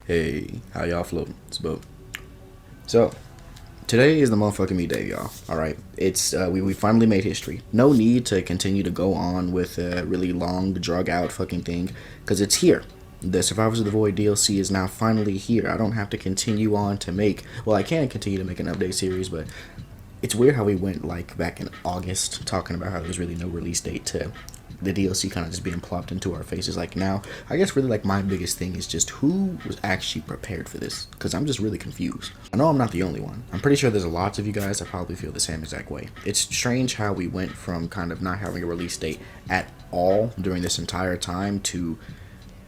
Hey, how y'all floating? It's Bo. So, today is the motherfucking me day, y'all. Alright? It's, we finally made history. No need to continue to go on with a really long, drug out fucking thing, because it's here. The Survivors of the Void DLC is now finally here. I don't have to continue on to make, well, I can continue to make an update series, but it's weird how we went, like, back in August, talking about how there's really no release date to the DLC kind of just being plopped into our faces. Like, now, I guess really, like, my biggest thing is just who was actually prepared for this, because I'm just really confused. I know I'm not the only one. I'm pretty sure there's lots of you guys that probably feel the same exact way. It's strange how we went from kind of not having a release date at all during this entire time to,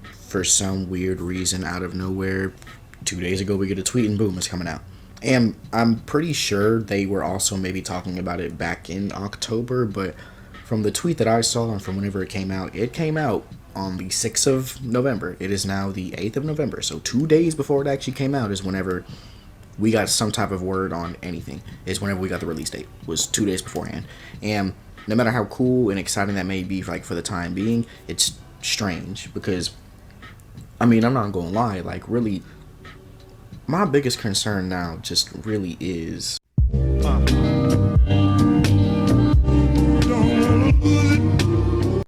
for some weird reason out of nowhere, 2 days ago we get a tweet and boom, it's coming out. And I'm pretty sure they were also maybe talking about it back in October, but from the tweet that I saw and from whenever it came out on the 6th of November. It is now the 8th of November, so 2 days before it actually came out is whenever we got some type of word on anything, is whenever we got the release date, was 2 days beforehand. And no matter how cool and exciting that may be, like, for the time being, it's strange, because, I mean, I'm not gonna lie, like, really, my biggest concern now just really is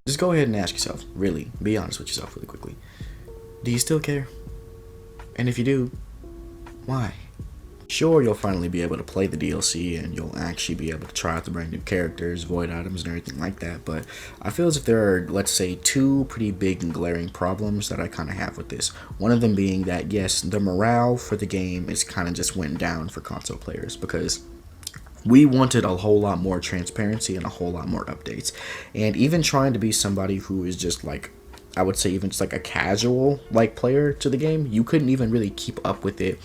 just go ahead and ask yourself, really, be honest with yourself really quickly. Do you still care? And if you do, why? Sure, you'll finally be able to play the DLC and you'll actually be able to try out the brand new characters, void items, and everything like that, but I feel as if there are, let's say, two pretty big and glaring problems that I kind of have with this. One of them being that, yes, the morale for the game is kind of just went down for console players, because we wanted a whole lot more transparency and a whole lot more updates. And even trying to be somebody who is just, like, I would say even just like a casual, like, player to the game, you couldn't even really keep up with it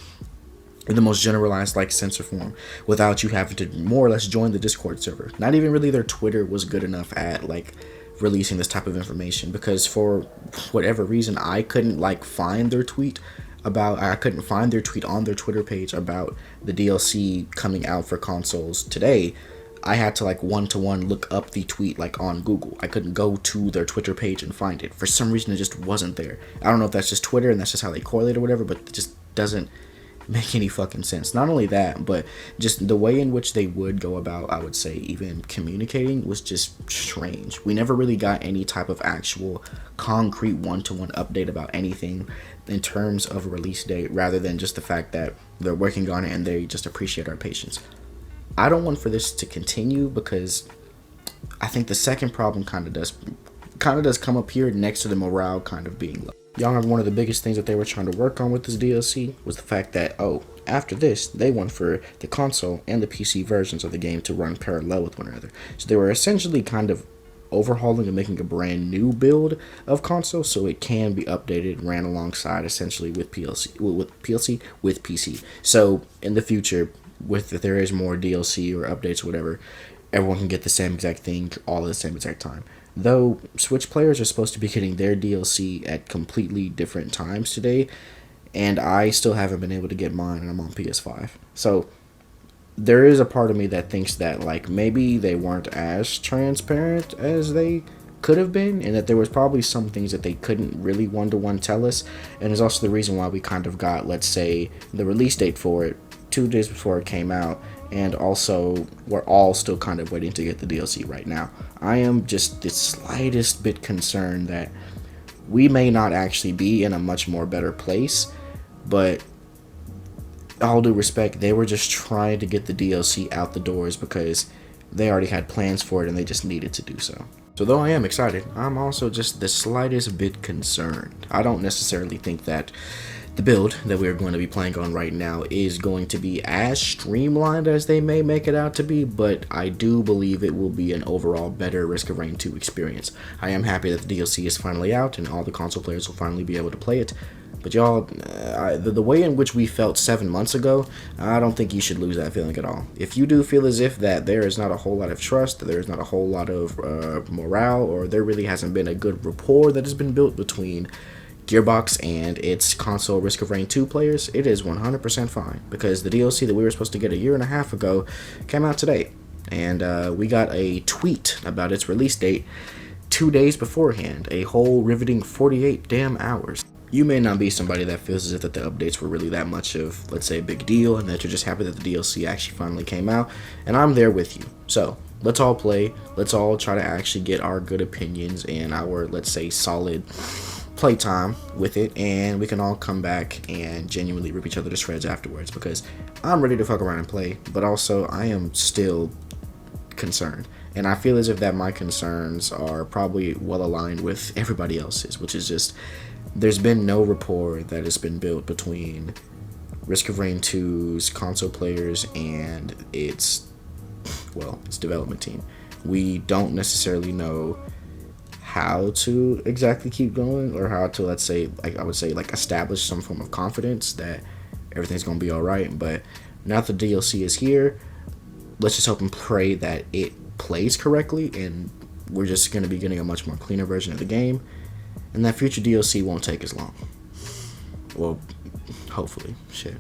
in the most generalized, like, sense or form without you having to more or less join the Discord server. Not even really their Twitter was good enough at, like, releasing this type of information, because for whatever reason I couldn't, like, find their tweet on their Twitter page about the DLC coming out for consoles today. I had to, like, one-to-one look up the tweet, like, on Google. I couldn't go to their Twitter page and find it. For some reason, it just wasn't there. I don't know if that's just Twitter and that's just how they correlate or whatever, but it just doesn't make any fucking sense. Not only that, but just the way in which they would go about, I would say, even communicating was just strange. We never really got any type of actual concrete one-to-one update about anything in terms of a release date, rather than just the fact that they're working on it and they just appreciate our patience. I don't want for this to continue, because I think the second problem kind of does come up here next to the morale kind of being low. Y'all remember one of the biggest things that they were trying to work on with this DLC was the fact that, oh, after this, they want for the console and the PC versions of the game to run parallel with one another. So they were essentially kind of overhauling and making a brand new build of console so it can be updated and ran alongside essentially with PC. So in the future, if there is more DLC or updates or whatever, everyone can get the same exact thing all at the same exact time. Though Switch players are supposed to be getting their DLC at completely different times today, and I still haven't been able to get mine, and I'm on PS5. So there is a part of me that thinks that, like, maybe they weren't as transparent as they could have been, and that there was probably some things that they couldn't really one-to-one tell us. And it's also the reason why we kind of got, let's say, the release date for it 2 days before it came out, and also we're all still kind of waiting to get the DLC right now. I am just the slightest bit concerned that we may not actually be in a much more better place, but all due respect, they were just trying to get the DLC out the doors because they already had plans for it and they just needed to do so. So though I am excited, I'm also just the slightest bit concerned. I don't necessarily think that the build that we are going to be playing on right now is going to be as streamlined as they may make it out to be, but I do believe it will be an overall better Risk of Rain 2 experience. I am happy that the DLC is finally out and all the console players will finally be able to play it. But y'all, the way in which we felt 7 months ago, I don't think you should lose that feeling at all. If you do feel as if that there is not a whole lot of trust, there is not a whole lot of morale, or there really hasn't been a good rapport that has been built between Gearbox and its console Risk of Rain 2 players, it is 100% fine, because the DLC that we were supposed to get a year and a half ago came out today, and we got a tweet about its release date 2 days beforehand, a whole riveting 48 damn hours. you may not be somebody that feels as if that the updates were really that much of, let's say, a big deal, and that you're just happy that the DLC actually finally came out, and I'm there with you. So let's all play. Let's all try to actually get our good opinions and our, let's say, solid playtime with it, and we can all come back and genuinely rip each other to shreds afterwards, because I'm ready to fuck around and play, but also I am still concerned, and I feel as if that my concerns are probably well aligned with everybody else's, which is just there's been no rapport that has been built between Risk of Rain 2's console players and its development team. We don't necessarily know how to exactly keep going, or how to, let's say, like I would say, like establish some form of confidence that everything's gonna be all right. But now that the DLC is here, let's just hope and pray that it plays correctly, and we're just gonna be getting a much more cleaner version of the game, and that future DLC won't take as long. Well, hopefully. Shit.